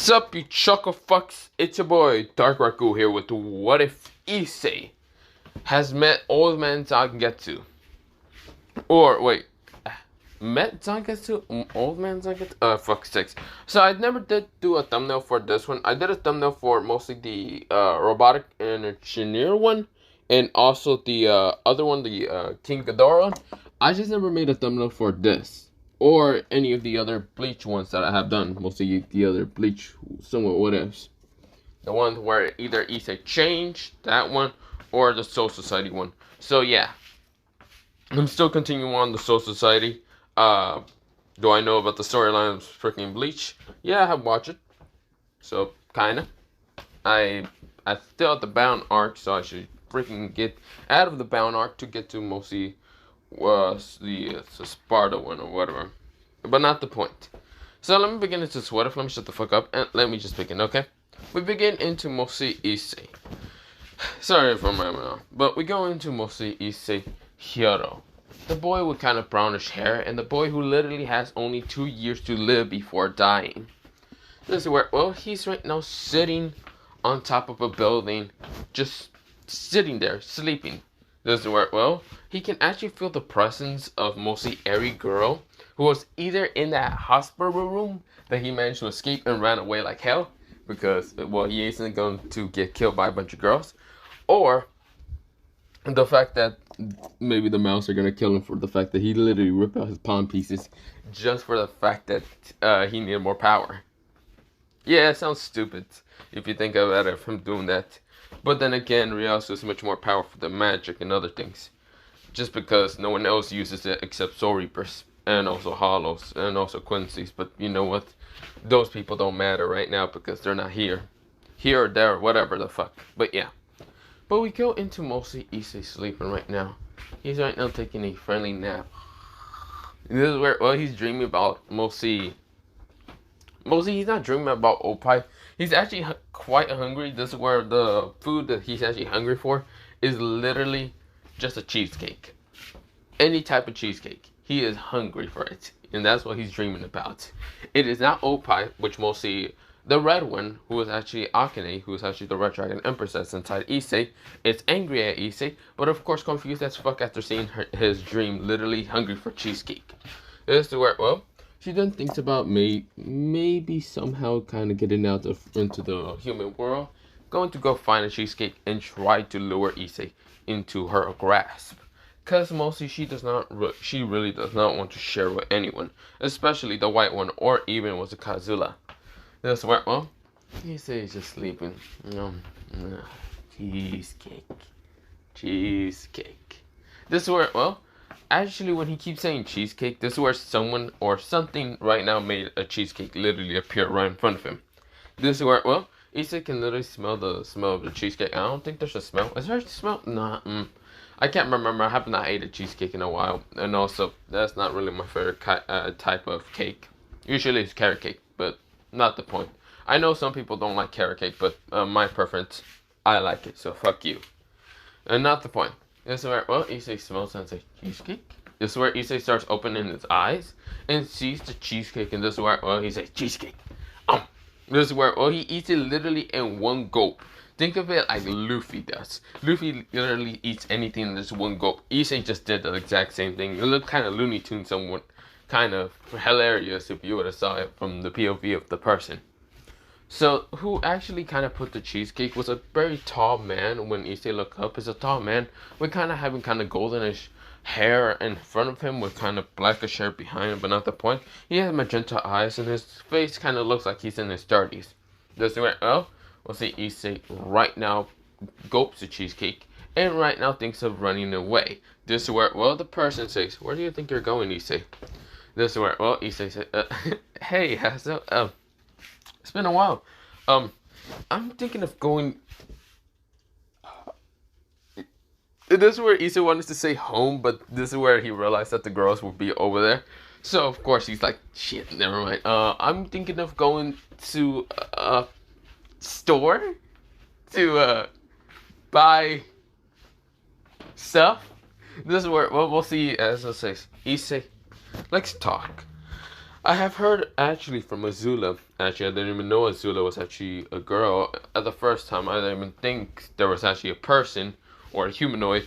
Sup, you chuckle fucks? It's your boy Dark Raku here with What If Issei has met old man Zangetsu. Or wait, met Zangetsu? Old man Zangetsu? Fuck sakes. So I never did do a thumbnail for this one. I did a thumbnail for mostly the robotic engineer one, and also the other one, the King Ghidorah one. I just never made a thumbnail for this. Or any of the other Bleach ones that I have done. Mostly the other Bleach, somewhat what else. The one where either Issei changed, that one, or the Soul Society one. So yeah, I'm still continuing on the Soul Society. Do I know about the storyline of freaking Bleach? Yeah, I have watched it. So, kinda. I still at the Bound arc, so I should freaking get out of the Bound arc to get to mostly was the Sparta one or whatever. But not the point. So let me begin into Sweater. Let me shut the fuck up and let me just begin, okay? We begin into mostly Issei. Sorry for my mouth. But we go into mostly Issei Hiro. The boy with kind of brownish hair and the boy who literally has only 2 years to live before dying. This is where, well, he's right now sitting on top of a building, just sitting there, sleeping. This is where, well, he can actually feel the presence of mostly every girl who was either in that hospital room that he managed to escape and ran away like hell because, well, he isn't going to get killed by a bunch of girls, or the fact that maybe the mouse are going to kill him for the fact that he literally ripped out his palm pieces just for the fact that he needed more power. Yeah, it sounds stupid if you think about it from doing that. But then again, Ryasu is much more powerful than magic and other things. Just because no one else uses it except Soul Reapers. And also Hollows. And also Quincy's. But you know what? Those people don't matter right now because they're not here. Here or there, whatever the fuck. But yeah. But we go into mostly Issei sleeping right now. He's right now taking a friendly nap. This is where, well, he's dreaming about mostly he's not dreaming about Opie. He's actually quite hungry. This is where the food that he's actually hungry for is literally just a cheesecake. Any type of cheesecake. He is hungry for it. And that's what he's dreaming about. It is not Opie, which mostly the red one, who is actually Akane, who is actually the Red Dragon Empress that's inside Issei, is angry at Issei, but of course confused as fuck after seeing his dream, literally hungry for cheesecake. This is where, well, she then thinks about maybe somehow kind of getting out into the human world, going to go find a cheesecake and try to lure Issei into her grasp. Cause mostly she really does not want to share with anyone, especially the white one or even with the Kazula. This is where, well, Issei is just sleeping. Cheesecake. This is where, well, actually, when he keeps saying cheesecake, this is where someone or something right now made a cheesecake literally appear right in front of him. This is where, well, Issei can literally smell the smell of the cheesecake. I don't think there's a smell. Is there a smell? Nah, I can't remember. I have not ate a cheesecake in a while. And also, that's not really my favorite type of cake. Usually it's carrot cake, but not the point. I know some people don't like carrot cake, but my preference, I like it. So fuck you. And not the point. This is where, well, Issei smells and says, cheesecake? This is where Issei starts opening his eyes and sees the cheesecake. And this is where, well, he says, cheesecake. This is where, well, he eats it literally in one gulp. Think of it like Luffy does. Luffy literally eats anything in this one gulp. Issei just did the exact same thing. It looked kind of Looney Tunes, somewhat kind of hilarious if you would have saw it from the POV of the person. So, who actually kind of put the cheesecake was a very tall man. When Issei looked up, is a tall man with kind of having kind of goldenish hair in front of him with kind of blackish hair behind him, but not the point. He has magenta eyes and his face kind of looks like he's in his 30s. This is where, well, we'll see Issei right now gulps the cheesecake and right now thinks of running away. This is where, well, the person says, where do you think you're going, Issei? This is where, well, Issei said, hey, so, it's been a while. I'm thinking of going. This is where Issei wanted to say home, but this is where he realized that the girls would be over there. So of course he's like, shit, never mind. I'm thinking of going to a store to buy stuff. This is where, well, we'll see. As I say, Issei, let's talk. I have heard actually from Azula. Actually, I didn't even know Azula was actually a girl. At the first time, I didn't even think there was actually a person or a humanoid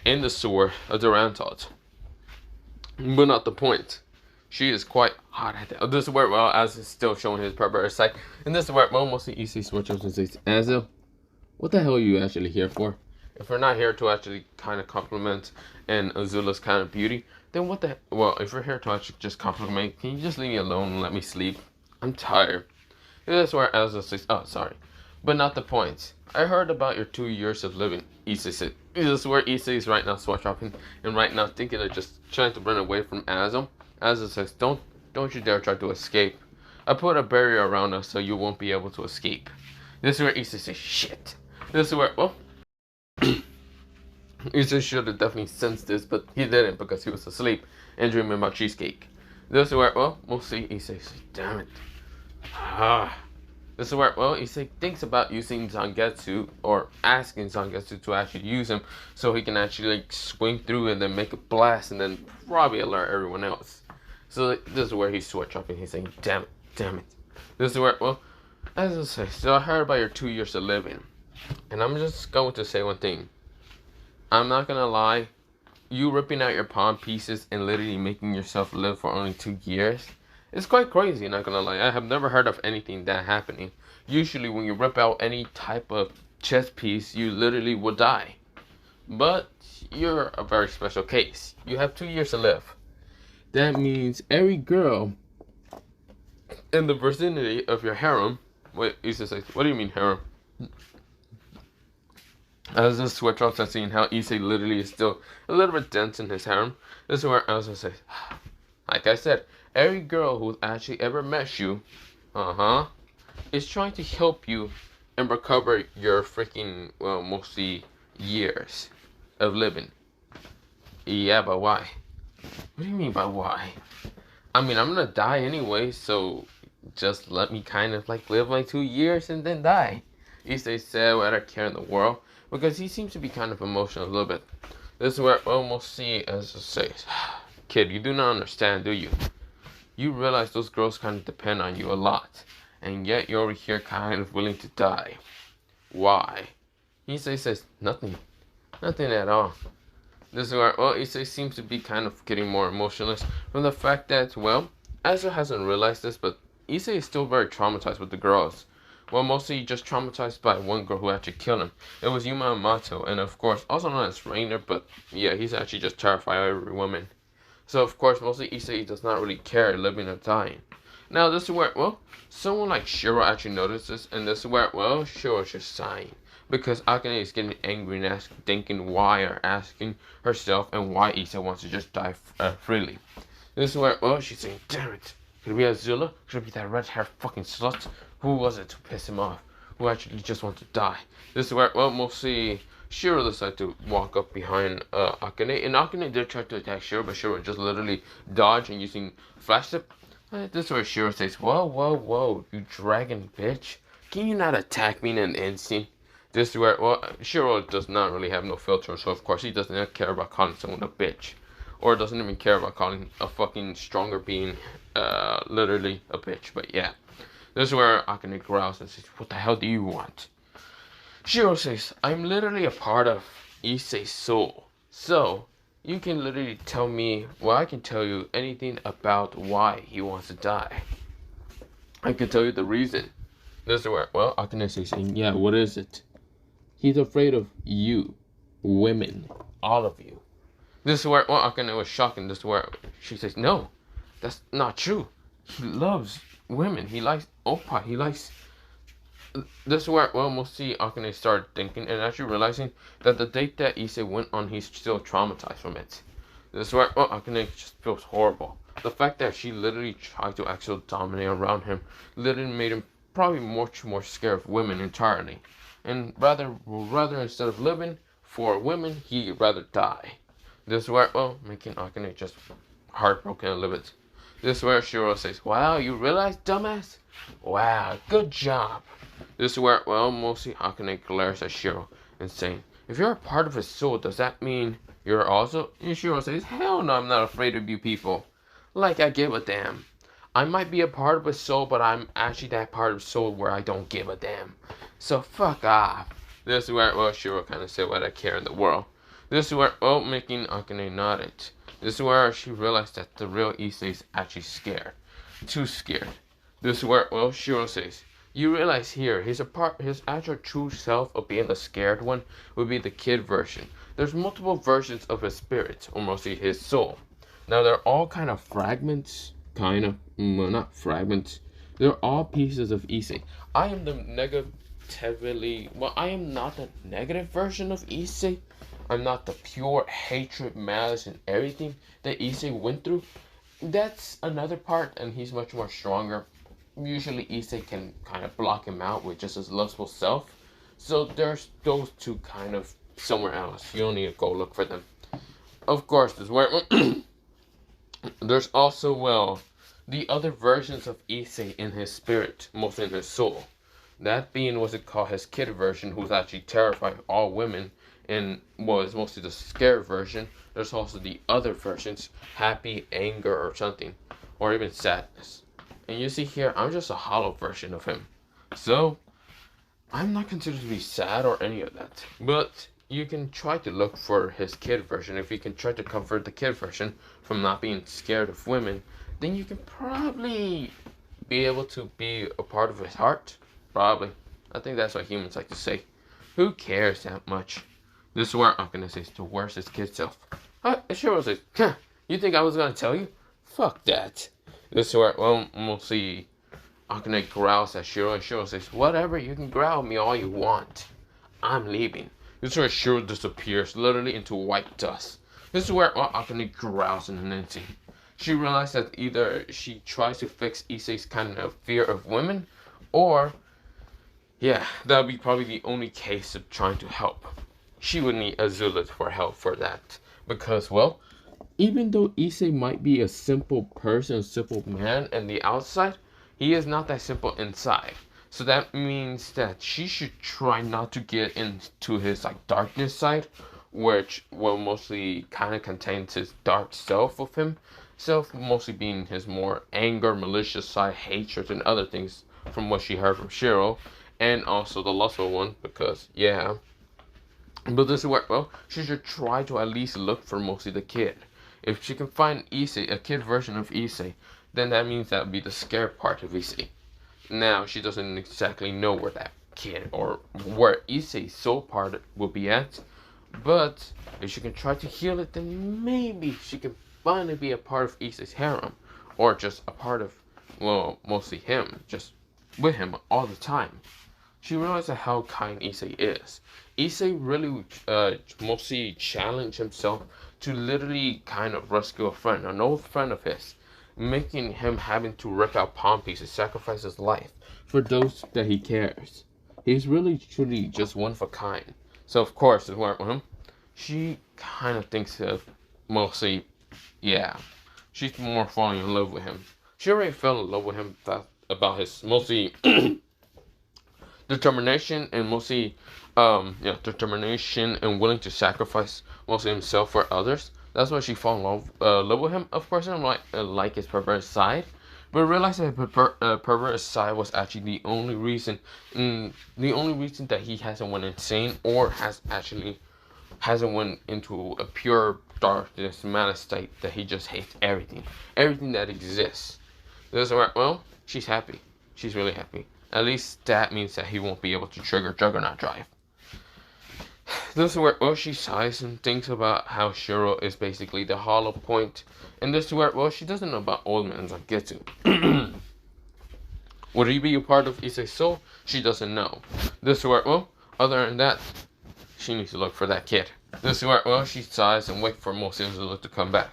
in the sewer of the Rantot. But not the point. She is quite hot at that. This is where, well, as is still showing his perverse side. And this is where, well, mostly Issei switch up and says, Azul, what the hell are you actually here for? If we're not here to actually kind of compliment and Azula's kind of beauty, then what the, well, if we're here to actually just compliment, can you just leave me alone and let me sleep? I'm tired. This is where Azula says, oh, sorry. But not the point. I heard about your 2 years of living, Issei said. This is where Issei is right now swatch dropping and right now thinking of just trying to run away from Azul. Azul says, don't you dare try to escape. I put a barrier around us so you won't be able to escape. This is where Issei says, shit. This is where, well, Issei should have definitely sensed this, but he didn't because he was asleep and dreaming about cheesecake. This is where, well, we'll see. Issei says, damn it. This is where, well, Issei thinks about using Zangetsu or asking Zangetsu to actually use him so he can actually like swing through and then make a blast and then probably alert everyone else. So this is where he's switch up and he's saying, damn it. This is where, well, as I say, so I heard about your 2 years of living. And I'm just going to say one thing. I'm not gonna lie, you ripping out your palm pieces and literally making yourself live for only 2 years, it's quite crazy, not gonna lie. I have never heard of anything that happening. Usually when you rip out any type of chest piece, you literally will die. But you're a very special case. You have 2 years to live. That means every girl in the vicinity of your harem, wait, Issei says, what do you mean harem? As this switch off, I'm seeing how Issei literally is still a little bit dense in his harem. This is where I was gonna say, like I said, every girl who's actually ever met you, is trying to help you and recover your freaking, well, mostly years of living. Yeah, but why? What do you mean by why? I mean, I'm gonna die anyway, so just let me kind of like live like 2 years and then die. Issei said without a care in the world, because he seems to be kind of emotional a little bit. This is where I almost see as it says, kid, you do not understand, do you? You realize those girls kind of depend on you a lot, and yet you're over here kind of willing to die. Why? Issei says, nothing at all. This is where, well, Issei seems to be kind of getting more emotionless from the fact that, well, Azul hasn't realized this, but Issei is still very traumatized with the girls. Well, mostly just traumatized by one girl who actually killed him. It was Yuma Amato, and of course, also known as Rainer, but yeah, he's actually just terrified of every woman. So, of course, mostly Issei does not really care living or dying. Now, this is where, well, someone like Shiro actually notices, and this is where, well, Shiro's just sighing. Because Akane is getting angry and thinking why, or asking herself, and why Issei wants to just die freely. This is where, well, she's saying, damn it. Could it be Azula? Could it be that red-haired fucking slut? Who was it to piss him off? Who actually just wants to die? This is where, well, mostly Shiro decided to walk up behind Akane. And Akane did try to attack Shiro, but Shiro just literally dodged and using flash tip. This is where Shiro says, whoa, you dragon bitch. Can you not attack me in an instant? This is where, well, Shiro does not really have no filter, so of course he does not care about calling someone a bitch. Or doesn't even care about calling a fucking stronger being, literally a bitch, but yeah. This is where Akane growls and says, what the hell do you want? Shiro says, I'm literally a part of Issei's soul. So, you can literally tell me, well, I can tell you anything about why he wants to die. I can tell you the reason. This is where, well, Akane says, yeah, what is it? He's afraid of you, women, all of you. This is where, well, Akane was shocked, and this is where she says, no, that's not true. He loves women. He likes Oppa. He likes... This is where, well, we'll see Akane started thinking and actually realizing that the date that Issei went on, he's still traumatized from it. This is where, well, Akane just feels horrible. The fact that she literally tried to actually dominate around him literally made him probably much more scared of women entirely. And rather instead of living for women, he'd rather die. This is where, well, making Akane just heartbroken a little bit. This is where Shiro says, wow, you realize, dumbass? Wow, good job. This is where, well, mostly Akane glares at Shiro and saying, if you're a part of his soul, does that mean you're also... And Shiro says, hell no, I'm not afraid of you people. Like I give a damn. I might be a part of his soul, but I'm actually that part of his soul where I don't give a damn. So fuck off. This is where, well, Shiro kind of said what I care in the world. This is where, well, making Akane nodded. This is where she realized that the real Issei is actually scared. Too scared. This is where, well, Shiro says, you realize here, his actual true self of being the scared one would be the kid version. There's multiple versions of his spirit, or mostly his soul. Now they're all kind of fragments, well, not fragments. They're all pieces of Issei. I am the I am not the negative version of Issei. I'm not the pure hatred, malice, and everything that Issei went through. That's another part, and he's much more stronger. Usually Issei can kind of block him out with just his lustful self. So there's those two kind of somewhere else. You don't need to go look for them. Of course, there's where there's also, well, the other versions of Issei in his spirit, mostly in his soul. That being what's it called, his kid version, who's actually terrified of all women, and was mostly the scared version. There's also the other versions, happy, anger, or something, or even sadness. And you see here, I'm just a hollow version of him. So, I'm not considered to be sad or any of that. But you can try to look for his kid version. If you can try to comfort the kid version from not being scared of women, then you can probably be able to be a part of his heart. Probably. I think that's what humans like to say. Who cares that much? This is where I'm gonna say to worse his kid self. Shiro says, huh, you think I was gonna tell you? Fuck that. This is where, well, we'll see. Akane growls at Shiro, and Shiro says, whatever, you can growl at me all you want. I'm leaving. This is where Shiro disappears, literally into white dust. This is where, well, Akane growls in an instant. She realized that either she tries to fix Issei's kind of fear of women, or, yeah, that would be probably the only case of trying to help. She would need Azula for help for that. Because, well, even though Issei might be a simple person, a simple man on the outside, he is not that simple inside. So that means that she should try not to get into his darkness side, which will mostly kind of contains his dark self of him. Self mostly being his more anger, malicious side, hatred, and other things from what she heard from Shiro. And also the lustful one, because, yeah. But this is where, well, she should try to at least look for mostly the kid. If she can find Issei, a kid version of Issei, then that means that would be the scared part of Issei. Now, she doesn't exactly know where that kid or where Issei's soul part will be at. But if she can try to heal it, then maybe she can finally be a part of Issei's harem. Or just a part of, well, mostly him. Just with him all the time. She realized how kind Issei is. Issei really mostly challenged himself to literally kind of rescue a friend, an old friend of his, making him having to rip out palm pieces, sacrifice his life for those that he cares. He's really truly just one of a kind. So of course, with him, she kind of thinks of mostly, yeah, she's more falling in love with him. She already fell in love with him about his mostly determination and mostly determination and willing to sacrifice mostly himself for others. That's why she fell in love with him. Of course, I don't like his perverse side, but realized that his perverse side was actually the only reason that he hasn't went insane or hasn't went into a pure darkness, malice state that he just hates everything that exists. This is where, well, she's happy. She's really happy. At least that means that he won't be able to trigger Juggernaut Drive. This is where, well, she sighs and thinks about how Shiro is basically the hollow point. And this is where, well, she doesn't know about old man Zangetsu. Would he be a part of Issei's soul? She doesn't know. This is where, well, other than that, she needs to look for that kid. This is where, well, she sighs and waits for Azula to come back.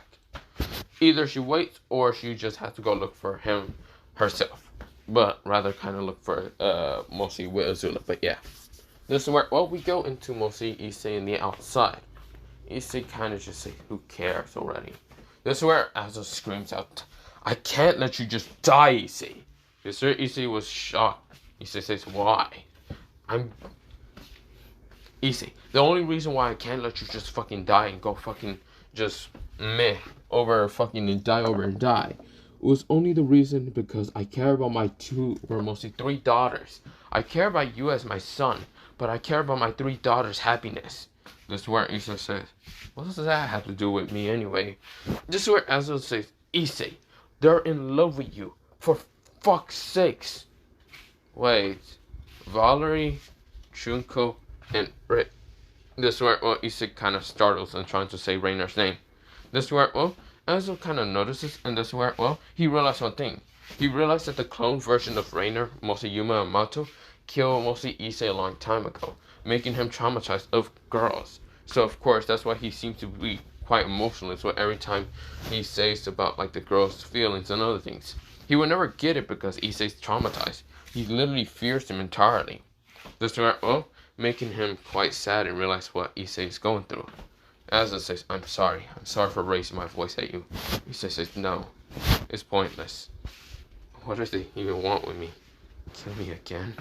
Either she waits or she just has to go look for him herself. But rather kind of look for mostly with Azula. But yeah. This is where, well, we go into mostly Issei in the outside. Issei kind of just say, who cares already? This is where Azula screams out, I can't let you just die, Issei. This is where Issei was shocked. Issei says, why? Issei, the only reason why I can't let you just fucking die and go fucking just meh over fucking and die over and die It was only the reason because I care about my mostly three daughters. I care about you as my son, but I care about my three daughters' happiness. This is where Issei says, what does that have to do with me anyway? This is where Azo says, Issei, they're in love with you. For fuck's sakes. Wait, Valerie, Junko, and Rick. This is where, Issei kind of startles and trying to say Rainer's name. This is where, Azo kind of notices, and this is where, he realized one thing. He realized that the clone version of Rainer, mostly Yuma Amato, killed mostly Issei a long time ago, making him traumatized of girls. So of course, that's why he seems to be quite emotional. So every time he says about like the girl's feelings and other things, he will never get it because Issei's traumatized. He literally fears him entirely. This is where, making him quite sad and realize what Issei is going through. Asa says, I'm sorry for raising my voice at you. Issei says, no, it's pointless. What does they even want with me? Kill me again?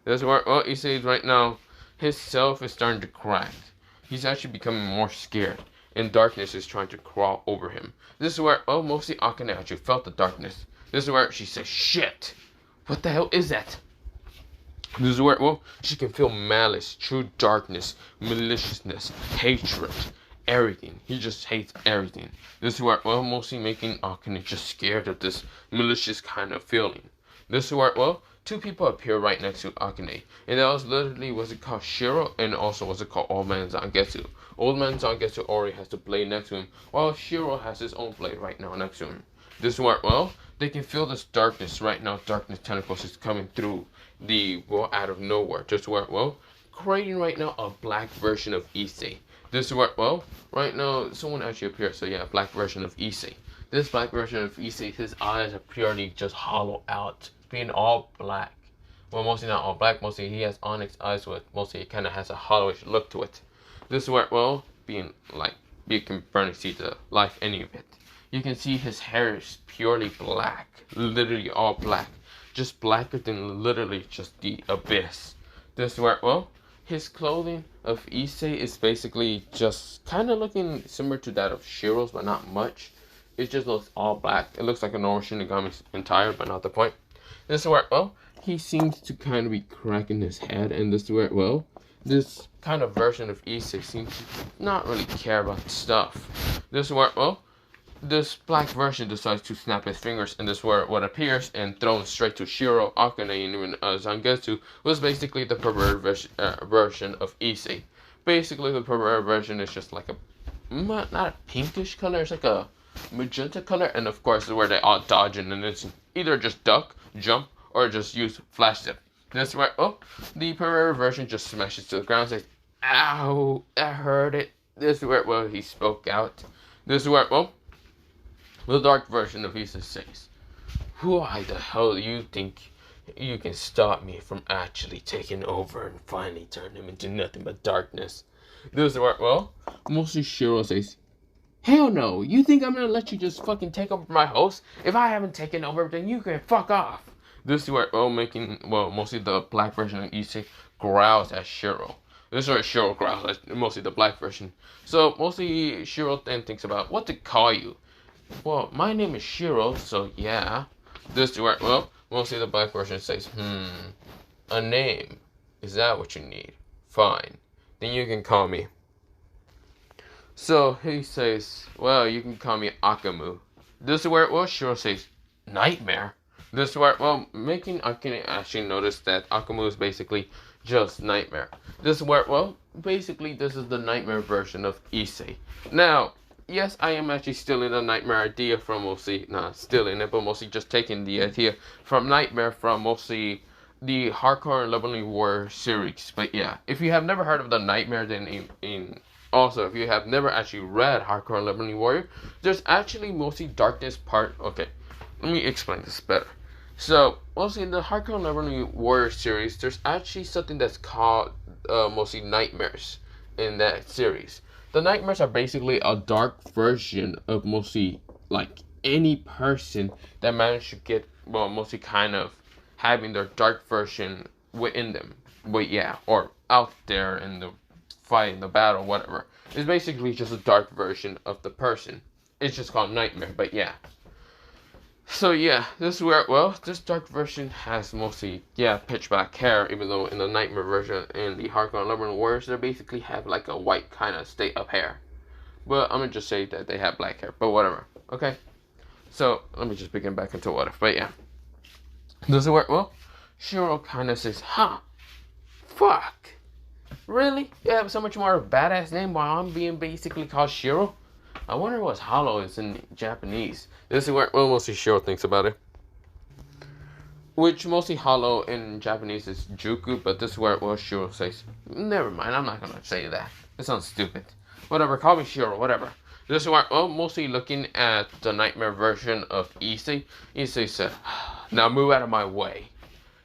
That's where, Issei right now, his self is starting to crack. He's actually becoming more scared, and darkness is trying to crawl over him. This is where, mostly Akane actually felt the darkness. This is where she says, shit! What the hell is that? This is where, she can feel malice, true darkness, maliciousness, hatred, everything. He just hates everything. This is where, mostly making Akane just scared of this malicious kind of feeling. This is where, two people appear right next to Akane, and that was literally, was it called Shiro, and also was it called Old Man Zangetsu. Old Man Zangetsu already has the blade next to him, while Shiro has his own blade right now next to him. This is where, they can feel this darkness right now. Darkness tentacles is coming through the out of nowhere. Just where, creating right now a black version of Issei. This is where, right now someone actually appeared. So yeah, black version of Issei. This black version of Issei, his eyes are purely just hollowed out, being all black. Well, mostly not all black. Mostly he has onyx eyes with. Mostly it kind of has a hollowish look to it. This is where, being like you can barely see the life any of it. You can see his hair is purely black, literally all black, just blacker than literally just the abyss. This is where, his clothing of Issei is basically just kind of looking similar to that of Shiro's, but not much. It just looks all black. It looks like a normal Shinigami's entire, but not the point. This is where, he seems to kind of be cracking his head, and this is where, this kind of version of Issei seems to not really care about stuff. This is where, this black version decides to snap his fingers, and this is where what appears and thrown straight to Shiro, Akane, and even Zangetsu was basically the perverted version of Issei. Basically, the perverted version is just like a, not a pinkish color, it's like a magenta color, and of course, where they all dodge and it's either just duck, jump, or just use flash zip. This is where, the perverted version just smashes to the ground and says, ow, I heard it. This is where, he spoke out. This is where, the dark version of Issei says, why the hell do you think you can stop me from actually taking over and finally turn him into nothing but darkness? This is where, mostly Shiro says, hell no, you think I'm gonna let you just fucking take over my host? If I haven't taken over, then you can fuck off. This is where, mostly the black version of Issei growls at Shiro. This is where Shiro growls at mostly the black version. So, mostly Shiro then thinks about what to call you. Well, my name is Shiro, so yeah. This is where, mostly the black version says, a name. Is that what you need? Fine. Then you can call me. So he says, well, you can call me Akamu. This is where, Shiro says, Nightmare. This is where, making Akane actually notice that Akamu is basically just Nightmare. This is where, basically this is the Nightmare version of Issei. Now, yes, I am actually stealing the Nightmare idea from mostly, not stealing it, but mostly just taking the idea from Nightmare from mostly the Hardcore and Leveling War series. But yeah, if you have never heard of the Nightmare, then also, if you have never actually read Hardcore and Leveling Warrior, there's actually mostly darkness part. Okay, let me explain this better. So, mostly in the Hardcore and Leveling Warrior series, there's actually something that's called mostly nightmares in that series. The nightmares are basically a dark version of mostly like any person that managed to get, mostly kind of having their dark version within them. But yeah, or out there in the fight, in the battle, whatever. It's basically just a dark version of the person. It's just called nightmare, but yeah. So yeah, this is where, well, this dark version has mostly, yeah, pitch black hair, even though in the nightmare version and the hardcore and Lumberman Warriors, they basically have like a white kind of state of hair. But I'm gonna just say that they have black hair, but whatever. Okay, so let me just begin back into what if, but yeah. This is where, well, Shiro kind of says, huh, fuck, really? You have so much more of a badass name while I'm being basically called Shiro? I wonder what hollow is in Japanese. This is where, well, mostly Shiro thinks about it. Which mostly hollow in Japanese is Juku, but this is where, well, Shiro says, never mind, I'm not gonna say that. It sounds stupid. Whatever, call me Shiro, whatever. This is where, well, mostly looking at the nightmare version of Issei. Issei said, now move out of my way.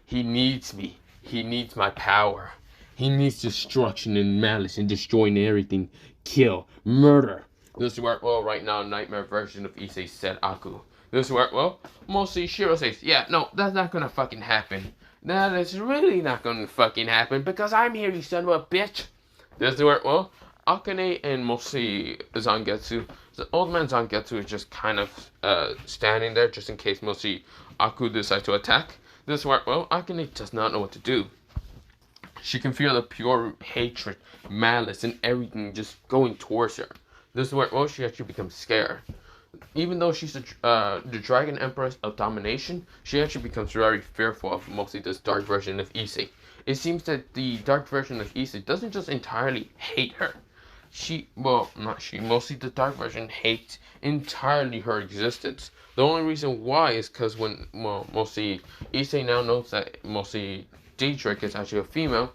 He needs me. He needs my power. He needs destruction and malice and destroying everything. Kill. Murder. This is where, well, right now, nightmare version of Issei said Aku. This is where, well, mostly Shiro says, yeah, no, that's not gonna fucking happen. That is really not gonna fucking happen because I'm here, you son of a bitch. This is where, well, Akane and mostly Zangetsu, the old man Zangetsu is just kind of standing there just in case mostly Aku decides to attack. This is where, well, Akane does not know what to do. She can feel the pure hatred, malice, and everything just going towards her. This is where, well, she actually becomes scared. Even though she's the Dragon Empress of Domination, she actually becomes very fearful of mostly this dark version of Issei. It seems that the dark version of Issei doesn't just entirely hate her. Mostly the dark version hates entirely her existence. The only reason why is because when, well, mostly Issei now knows that mostly Dietrich is actually a female,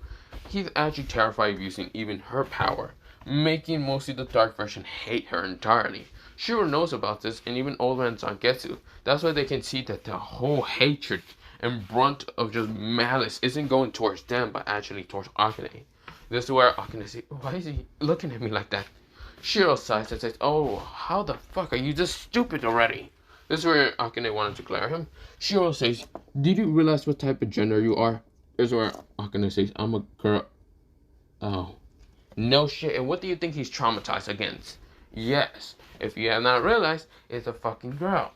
he's actually terrified of using even her power, making mostly the dark version hate her entirely. Shiro knows about this, and even old man Zangetsu. That's why they can see that the whole hatred and brunt of just malice isn't going towards them, but actually towards Akane. This is where Akane says, why is he looking at me like that? Shiro sighs and says, oh, how the fuck are you this stupid already? This is where Akane wanted to glare him. Shiro says, did you realize what type of gender you are? This is where Akane says, I'm a girl. Oh. No shit, and what do you think he's traumatized against? Yes, if you have not realized, it's a fucking girl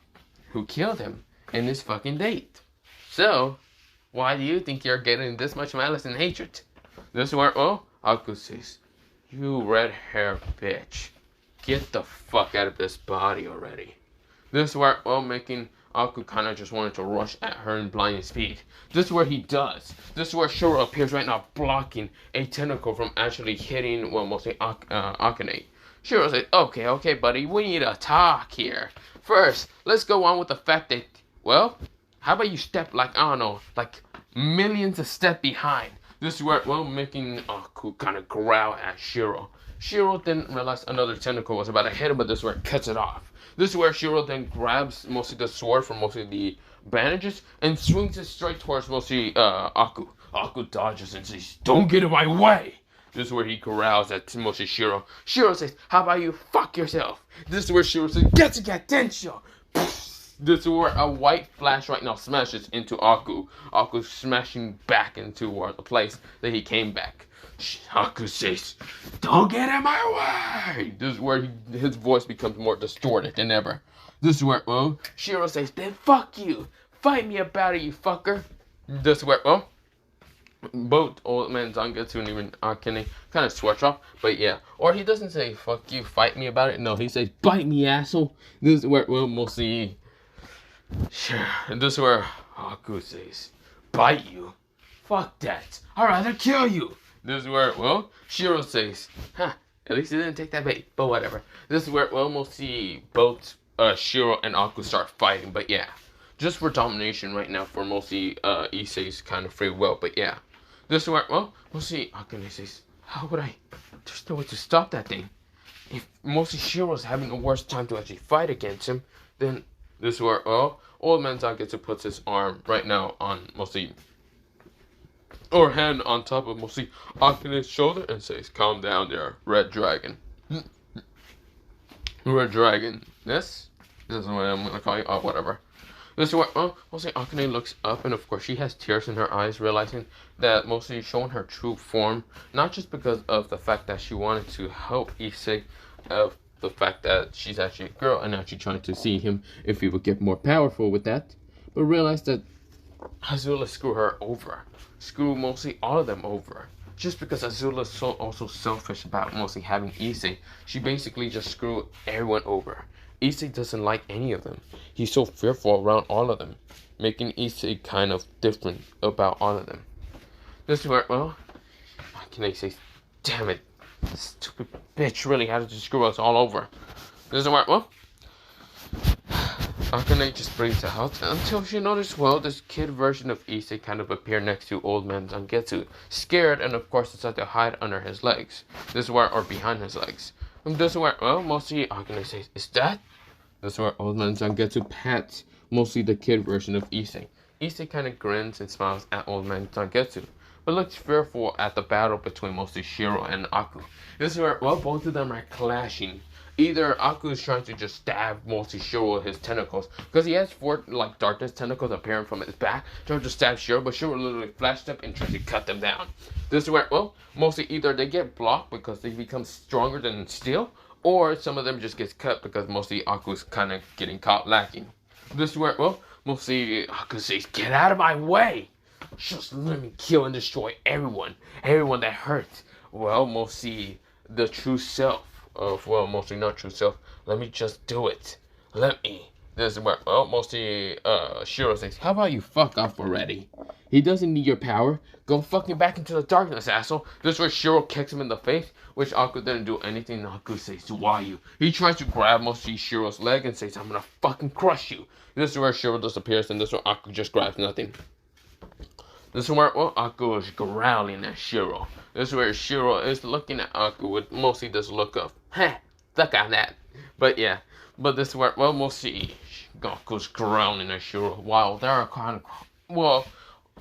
who killed him in his fucking date. So, why do you think you're getting this much malice and hatred? This is where, oh, Aku says, you red hair bitch, get the fuck out of this body already. This is where, well, making Aku kind of just wanted to rush at her in blinding speed. This is where he does. This is where Shiro appears right now, blocking a tentacle from actually hitting, well, mostly Akane. Shiro says, okay, buddy, we need to talk here. First, let's go on with the fact that, well, how about you step like, I don't know, like millions of steps behind. This is where, well, making Aku kind of growl at Shiro. Shiro didn't realize another tentacle was about to hit him, but this is where it cuts it off. This is where Shiro then grabs mostly the sword from mostly the bandages and swings it straight towards mostly Aku. Aku dodges and says, don't get in my way. This is where he growls at mostly Shiro. Shiro says, how about you fuck yourself? This is where Shiro says, Getsu ga Densho. This is where a white flash right now smashes into Aku. Aku smashing back into the place that he came back. Aku says, don't get in my way. This is where his voice becomes more distorted than ever. This is where, well, Shiro says, then fuck you. Fight me about it, you fucker. This is where, well, both old man Zangetsu and even Akane kind of switch off, but yeah. Or he doesn't say, fuck you, fight me about it. No, he says, bite me, asshole. This is where, well, mostly, sure. And this is where Aku says, bite you? Fuck that. I'd rather kill you. This is where, well, Shiro says, at least he didn't take that bait, but whatever. This is where, well, we'll see both Shiro and Aku start fighting, but yeah. Just for domination right now for mostly Issei's kind of free will, but yeah. This is where, well, we'll see. Akane says, how would I? There's no way to stop that thing. If mostly Shiro's having a worse time to actually fight against him, then this is where, well, old man Zangetsu puts his arm right now on mostly, or hand on top of mostly Akane's shoulder and says, calm down there, Red Dragon. Red Dragon. This is what I'm going to call you. Oh, whatever. This is where, mostly Akane looks up, and of course she has tears in her eyes, realizing that mostly showing her true form, not just because of the fact that she wanted to help Issei the fact that she's actually a girl and actually trying to see him if he would get more powerful with that, but realized that Azula screw her over, screw mostly all of them over. Just because Azula is so also selfish about mostly having Issei, she basically just screwed everyone over. Issei doesn't like any of them. He's so fearful around all of them, making Issei kind of different about all of them. This is where, well, what can I say? Damn it. This stupid bitch really had to screw us all over. This is where, well, Akane just breathes out until she noticed, well, this kid version of Issei kind of appeared next to old man Zangetsu, scared, and of course decided to hide under his legs. This is where, or behind his legs. And this is where, well, mostly Akane says, is that? This is where old man Zangetsu pats mostly the kid version of Issei. Issei kind of grins and smiles at old man Zangetsu, but looks fearful at the battle between mostly Shiro and Aku. This is where, well, both of them are clashing. Either Aku is trying to just stab mostly Shiro with his tentacles, because he has 4 like darkness tentacles appearing from his back, trying to stab Shiro, but Shiro literally flashed up and tried to cut them down. This is where, well, mostly either they get blocked because they become stronger than steel, or some of them just gets cut because mostly Aku's kind of getting caught lacking. This is where, well, mostly Aku says, get out of my way! Just let me kill and destroy everyone that hurts. Well, mostly the true self of, well, mostly not true self. Let me just do it. Let me. This is where, well, mostly Shiro says, how about you fuck off already? He doesn't need your power. Go fucking back into the darkness, asshole. This is where Shiro kicks him in the face, which Aku didn't do anything. Aku says, why you? He tries to grab mostly Shiro's leg and says, I'm gonna fucking crush you. This is where Shiro disappears, and this is where Aku just grabs nothing. This is where, well, Aku is growling at Shiro. This is where Shiro is looking at Aku with mostly this look of, heh, look at that. But yeah, but this is where, well, mostly Aku's growling at Shiro while they're kind of, well,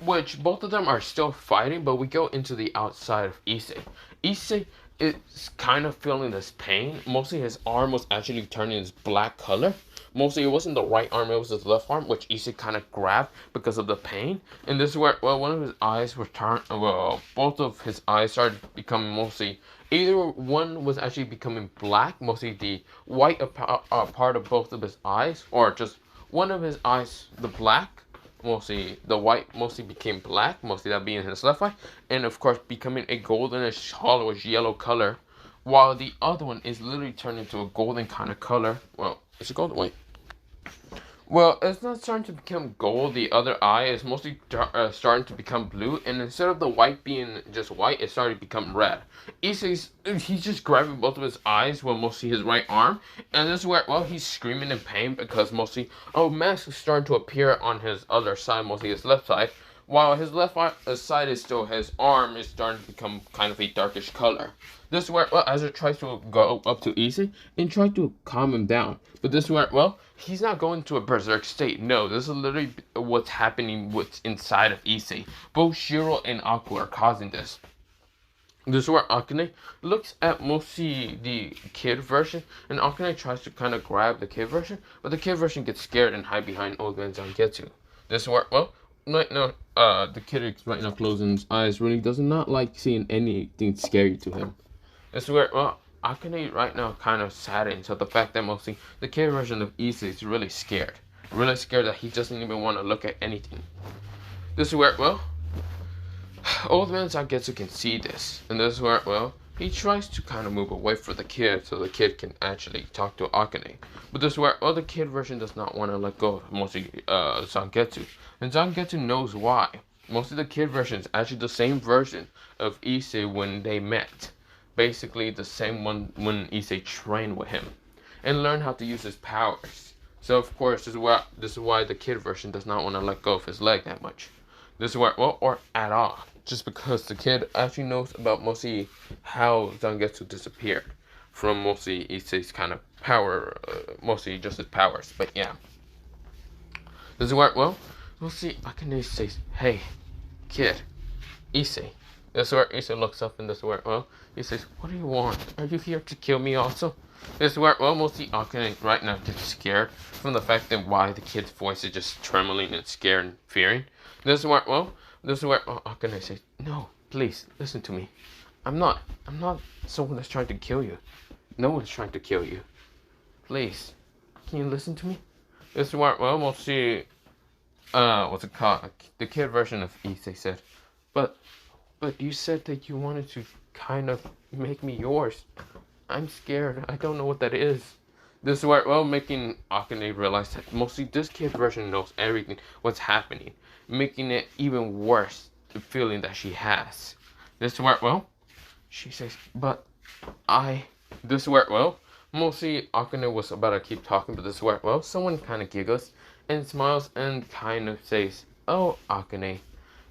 which both of them are still fighting, but we go into the outside of Issei. Issei is kind of feeling this pain. Mostly his arm was actually turning this black color. Mostly it wasn't the right arm, it was his left arm, which Issei kind of grabbed because of the pain. And this is where, well, one of his eyes were turned, well, both of his eyes started becoming mostly, either one was actually becoming black, mostly the white part of both of his eyes, or just one of his eyes, the black, mostly the white mostly became black, mostly that being his left eye, and of course becoming a goldenish, hollowish yellow color, while the other one is literally turned into a golden kind of color. Well, is it golden? Wait. Well, it's not starting to become gold. The other eye is mostly starting to become blue, and instead of the white being just white, it started to become red. Issei's, he's just grabbing both of his eyes, well, mostly his right arm, and this is where, well, he's screaming in pain because mostly, oh, mask is starting to appear on his other side, mostly his left side, while his left side is still, his arm is starting to become kind of a darkish color. This is where, well, Azure tries to go up to Issei and try to calm him down. But this is where, well, he's not going to a berserk state. No, this is literally what's happening what's inside of Issei. Both Shiro and Aku are causing this. This is where Akane looks at mostly the kid version, and Akane tries to kind of grab the kid version, but the kid version gets scared and hide behind old man Zangetsu. This is where, well, right now, the kid is right now closing his eyes, really does not like seeing anything scary to him. This is where, well, Akane right now kind of saddened to the fact that mostly the kid version of Issei is really scared. Really scared that he doesn't even want to look at anything. This is where, well, old man Zangetsu can see this. And this is where, well, he tries to kind of move away from the kid so the kid can actually talk to Akane. But this is where, well, the kid version does not want to let go of mostly Zangetsu. And Zangetsu knows why. Mostly the kid version is actually the same version of Issei when they met. Basically the same one when Issei trained with him and learned how to use his powers. So of course this is why the kid version does not want to let go of his leg that much. This is why, well, or at all, just because the kid actually knows about mostly how Zangetsu disappeared from mostly Issei's kind of power, mostly just his powers. But yeah, this is where, well, we'll see. Akane says, hey kid, Issei. This is where Issei looks up, and this is where, well, he says, what do you want? Are you here to kill me also? This is where, well, mostly Akane right now gets scared from the fact that why the kid's voice is just trembling and scared and fearing. This is where, well, Akane says, no, please, listen to me. I'm not someone that's trying to kill you. No one's trying to kill you. Please, can you listen to me? This is what, well, we'll see, what's it called? The kid version of Issei said, but you said that you wanted to kind of make me yours. I'm scared. I don't know what that is. This is where, well, making Akane realize that mostly this kid version knows everything, what's happening, making it even worse, the feeling that she has. This is where, well, she says, but this is where, well, mostly Akane was about to keep talking, but this is where, well, someone kind of giggles and smiles and kind of says, oh, Akane,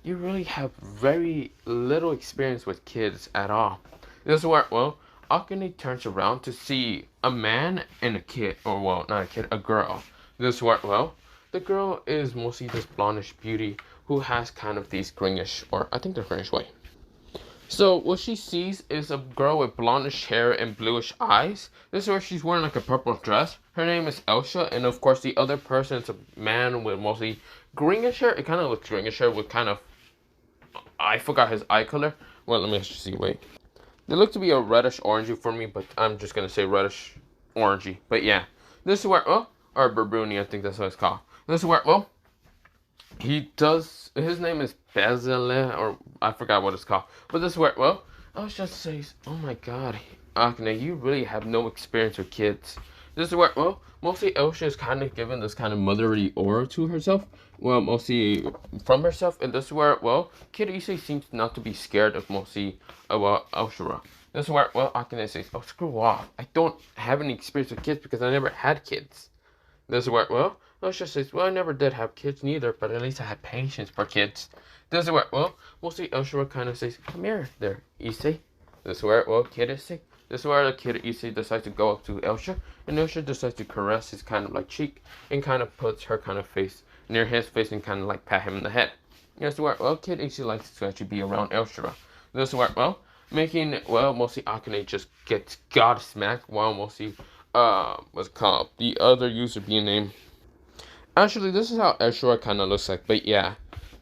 you really have very little experience with kids at all. This is where, well, Akane turns around to see a man and a kid, or well, not a kid, a girl. This is where, well, the girl is mostly this blondish beauty who has kind of these greenish, or I think they're greenish white. So what she sees is a girl with blondish hair and bluish eyes. This is where she's wearing like a purple dress. Her name is Elsha, and of course the other person is a man with mostly greenish hair. It kind of looks greenish hair with kind of, I forgot his eye color. Well, let me just see, wait. They look to be a reddish orangey for me, but I'm just gonna say reddish orangey. But yeah, this is where, well, or Burbooni, I think that's what it's called. This is where, well, he does, his name is Bezele, or I forgot what it's called. But this is where, well, I was just saying, oh my god, Akane, you really have no experience with kids. This is where, well, mostly Elsha is kind of given this kind of motherly aura to herself. Well, mostly from herself. And this is where, well, Kid Issei seems not to be scared of mostly, well, Elshira. This is where, well, Akane says, oh, screw off. I don't have any experience with kids because I never had kids. This is where, well, Elsha says, well, I never did have kids neither, but at least I had patience for kids. This is where, well, mostly Elshira kind of says, come here there, Issei. This is where, well, Kid Issei. This is where the Kid Issei decides to go up to Elsha, and Elsha decides to caress his kind of like cheek, and kind of puts her kind of face near his face and kind of like pat him in the head. This is where, well, Kid Issei likes to actually be around Elshira. This is where, well, making, well, mostly Akane just gets god smacked, while mostly, what's it called, the other user being named. Actually, this is how Elshira kind of looks like, but yeah.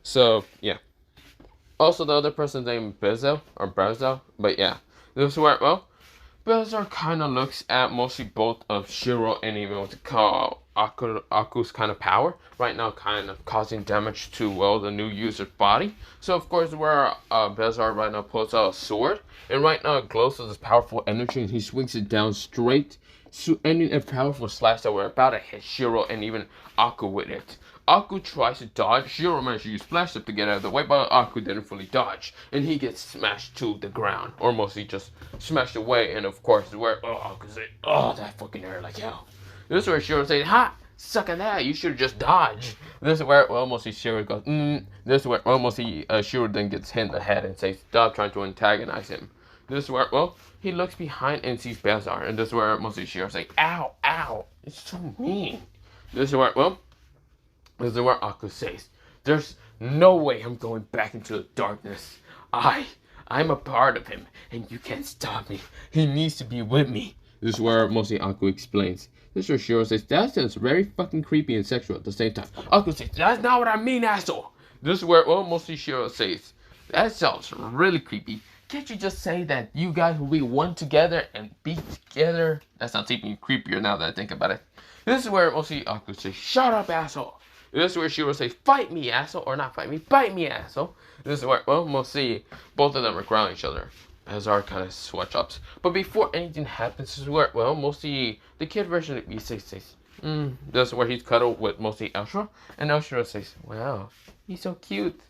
So, yeah. Also, the other person's name Bezel, or Bezel, but yeah. This is where, well, Bezel kind of looks at mostly both of Shiro and even what's it called, Aku's kind of power. Right now, kind of causing damage to, well, the new user's body. So, of course, where Bezel right now pulls out a sword. And right now, it glows with this powerful energy, and he swings it down straight, ending a powerful slash that we're about to hit Shiro and even Aku with it. Aku tries to dodge. Shiro manages to use Flash Step to get out of the way, but Aku didn't fully dodge. And he gets smashed to the ground. Or mostly just smashed away. And of course, where, oh, Aku said, oh, that fucking hurt like hell. This is where Shiro said, ha, suck at that. You should have just dodged. This is where, well, mostly Shiro goes, This is where, well, mostly Shiro then gets hit in the head and says, stop trying to antagonize him. This is where, well, he looks behind and sees Bazar. And this is where mostly Shiro says, ow, ow. It's so mean. This is where, well, this is where Aku says, there's no way I'm going back into the darkness. I'm a part of him, and you can't stop me. He needs to be with me. This is where mostly Aku explains. This is where Shiro says, that sounds very fucking creepy and sexual at the same time. Aku says, that's not what I mean, asshole. This is where, well, mostly Shiro says, that sounds really creepy. Can't you just say that you guys will be one together and be together? That sounds even creepier now that I think about it. This is where mostly Aku says, shut up, asshole. This is where Shiro says, fight me, asshole. Or not fight me, bite me, asshole. This is where, well, mostly both of them are growling each other. Azar kind of switch ups. But before anything happens, this is where, well, mostly the kid version of Issei says, this is where he's cuddled with mostly Elshira. And Elshira says, wow, he's so cute.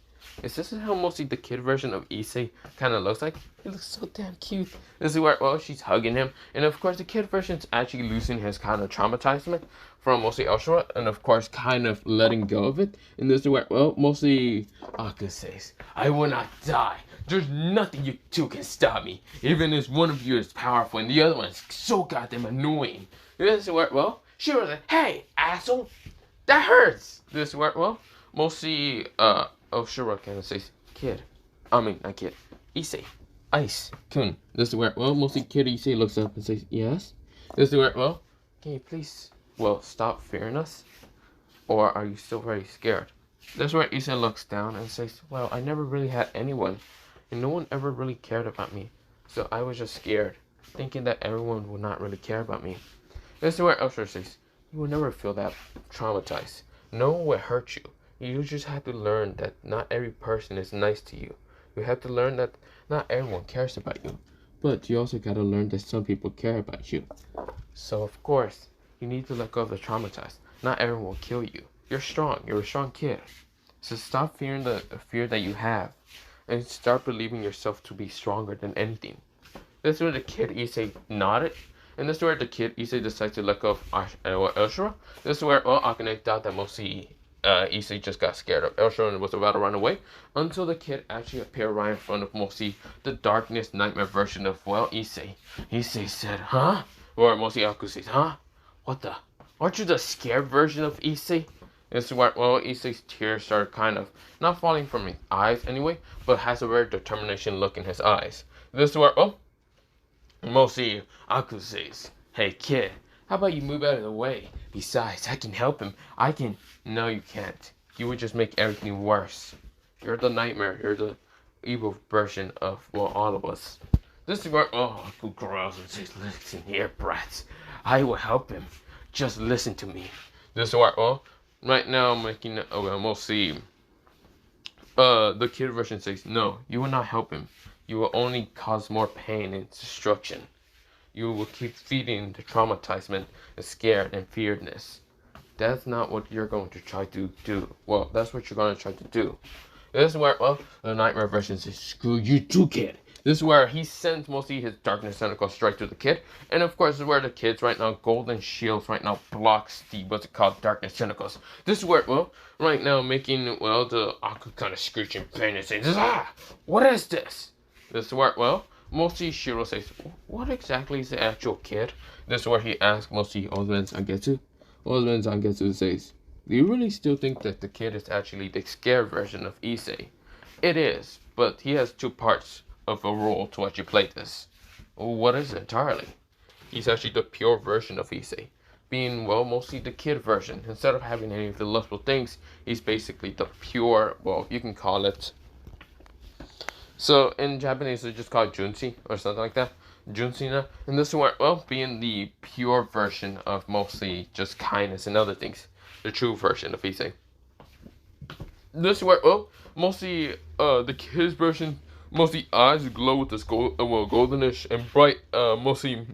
Is this how mostly the kid version of Issei kind of looks like? He looks so damn cute. This is where, well, she's hugging him. And of course, the kid version's actually losing his kind of traumatizement from mostly Elshira. And of course, kind of letting go of it. And this is where, well, mostly Aku says, I will not die. There's nothing you two can stop me. Even as one of you is powerful and the other one is so goddamn annoying. This is where, well, Shiro says, hey, asshole, that hurts. This is where, well, mostly, Shiro kind of says, not kid, Issei, Ice, Kun. This is where, well, mostly Kid Issei looks up and says, yes. This is where, well, can you please, well, stop fearing us? Or are you still very scared? This is where Issei looks down and says, well, I never really had anyone. And no one ever really cared about me. So I was just scared. thinking that everyone will not really care about me. This is where Elsa says, you will never feel that traumatized. No one will hurt you. You just have to learn that not every person is nice to you. You have to learn that not everyone cares about you. But you also gotta learn that some people care about you. So of course, you need to let go of the traumatized. Not everyone will kill you. You're strong. You're a strong kid. So stop fearing the fear that you have. And start believing yourself to be stronger than anything. This is where the kid Issei nodded. And this is where the kid Issei decides to let go of Elshira. This is where Akane thought that mostly Issei just got scared of Elshira and was about to run away. Until the kid actually appeared right in front of mostly the darkness nightmare version of Issei. Issei said, huh? Or mostly Aku says, huh? What the? Aren't you the scared version of Issei? This is where Issei's tears started kind of not falling from his eyes anyway, but has a very determination look in his eyes. This is where mostly Aku says, hey kid, how about you move out of the way? Besides, I can help him. I can. No, you can't. You would just make everything worse. You're the nightmare. You're the evil version of all of us. This is where Aku growls and says, listen here, brats. I will help him. Just listen to me. This is where right now I'm making mostly the kid version says, no, you will not help him. You will only cause more pain and destruction. You will keep feeding the traumatizement and scared and fearedness. That's not what you're going to try to do. Well, that's what you're going to try to do. This is where, the nightmare version says, screw you too, kid. This is where he sends mostly his darkness tentacle straight to the kid. And of course, this is where the kids right now, golden shields right now blocks the, what's it called, darkness tentacles. This is where, right now making, the Aku kind of screeching pain and saying, what is this? This is where, mostly Shiro says, what exactly is the actual kid? This is where he asks mostly Old Man Zangetsu. Old Man Zangetsu says, do you really still think that the kid is actually the scared version of Issei? It is, but he has two parts of a role to actually play this. What is it entirely? He's actually the pure version of Issei, being, mostly the kid version. Instead of having any of the lustful things, he's basically the pure, you can call it. So in Japanese, it's just called Junshi or something like that. Junsina. And this one, being the pure version of mostly just kindness and other things. The true version of Issei. This where, mostly the kid's version, mostly eyes glow with this goldenish and bright, mostly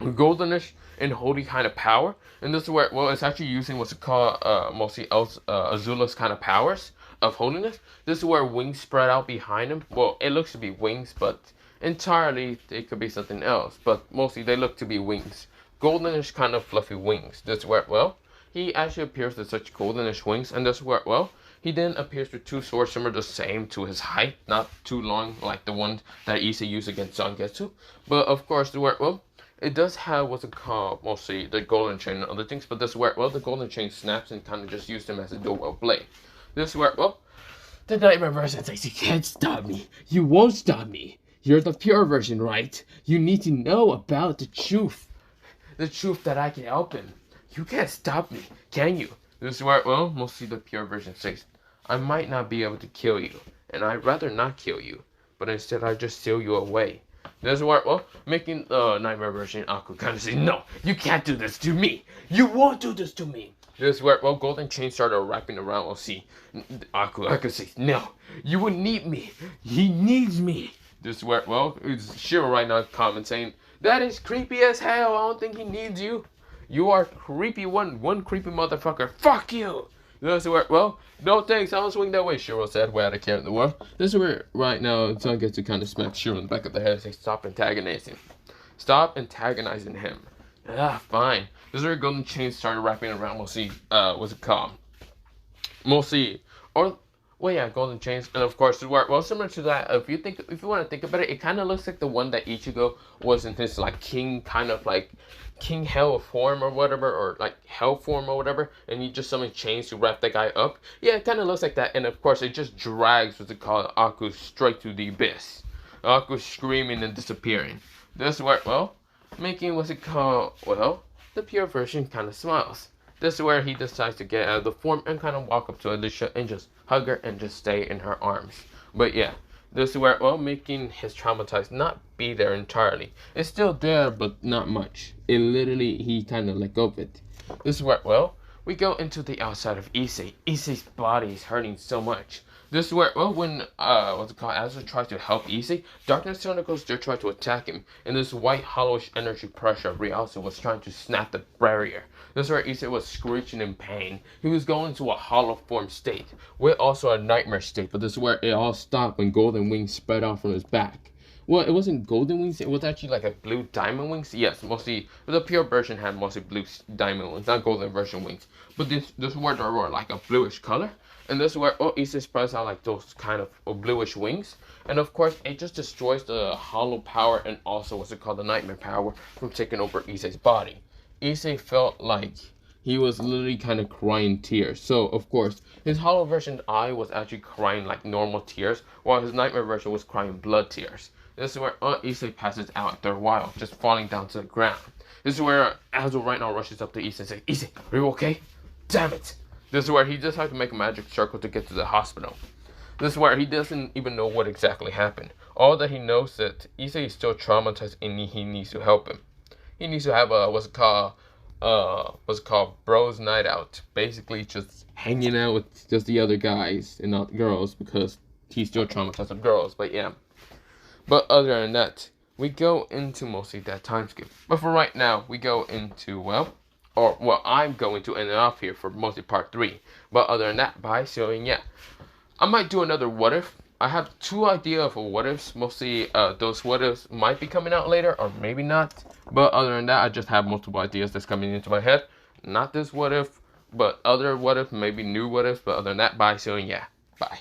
goldenish and holy kind of power. And this is where, it's actually using what's called mostly Azula's kind of powers of holiness. This is where wings spread out behind him. Well, it looks to be wings, but entirely it could be something else. But mostly they look to be wings. Goldenish kind of fluffy wings. This is where, he actually appears with such goldenish wings. And this is where, he then appears with two swords similar the same to his height. Not too long like the one that Issei used against Zangetsu. But of course, the where, it does have what's it called, mostly the golden chain and other things. But this is where, the golden chain snaps and kind of just used him as a dual blade. This is where, the nightmare version says, you can't stop me. You won't stop me. You're the pure version, right? You need to know about the truth. The truth that I can help him. You can't stop me, can you? This is where, mostly the pure version says, I might not be able to kill you. And I'd rather not kill you. But instead, I just steal you away. This is where, making the nightmare version, Aku kind of says, no, you can't do this to me. You won't do this to me. This is where, golden chain started wrapping around. Aku says, no, you would need me. He needs me. This is where, it's Shiro right now comment saying, that is creepy as hell. I don't think he needs you. You are creepy one creepy motherfucker. Fuck you. This is where, no thanks, I don't swing that way, Shiro said, way out of care in the world. This is where, right now, Zangetsu kind of smacks Shiro in the back of the head and says, stop antagonizing. Stop antagonizing him. Fine. This is where golden chain started wrapping around, mostly, what's it called? Mostly, golden chains. And of course, similar to that, if you want to think about it, it kind of looks like the one that Ichigo was in his, like, king, kind of, like, King Hell form or whatever, or like Hell form or whatever, and you just summon chains to wrap that guy up. Yeah, it kind of looks like that, and of course it just drags what's it called, Aku straight to the abyss. Aku screaming and disappearing. This is where, making what's it called, the pure version kind of smiles. This is where he decides to get out of the form and kind of walk up to Alicia and just hug her and just stay in her arms. But yeah, This is where, well, making his Traumatize not be there entirely. It's still there, but not much. It literally, he kind of let go of it. This is where, well, we go into the outside of Issei. Issei's body is hurting so much. This is where, well, when, what's it called, Azure tries to help Issei, Darkness Tentacles, they try to attack him, and this white hollowish energy pressure of Rialsa was trying to snap the barrier. This is where Issei was screeching in pain. He was going into a hollow form state, with also a nightmare state, but this is where it all stopped when golden wings spread out from his back. Well, it wasn't golden wings, it was actually like a blue diamond wings. Yes, mostly, the pure version had mostly blue diamond wings, not golden version wings. But this is where they were like a bluish color. And this is where, oh, Issei spreads out like those kind of bluish wings. And of course, it just destroys the hollow power and also what's it called, the nightmare power from taking over Issei's body. Issei felt like he was literally kind of crying tears. So, of course, his hollow version eye was actually crying like normal tears, while his nightmare version was crying blood tears. This is where Issei passes out after a while, just falling down to the ground. This is where Azul right now rushes up to Issei and says, Issei, are you okay? Damn it! This is where he just had to make a magic circle to get to the hospital. This is where he doesn't even know what exactly happened. All that he knows is that Issei is still traumatized and he needs to help him. He needs to have a, what's it called, bros night out. Basically just hanging out with just the other guys and not girls because he's still traumatized of girls, but yeah. But other than that, we go into mostly that time skip. But for right now, we go into, I'm going to end it off here for mostly part 3. But other than that, bye. So yeah, I might do another what if. I have 2 ideas of what ifs. Mostly those what ifs might be coming out later or maybe not. But other than that, I just have multiple ideas that's coming into my head. Not this what if, but other what if, maybe new what ifs. But other than that, bye. So yeah, bye.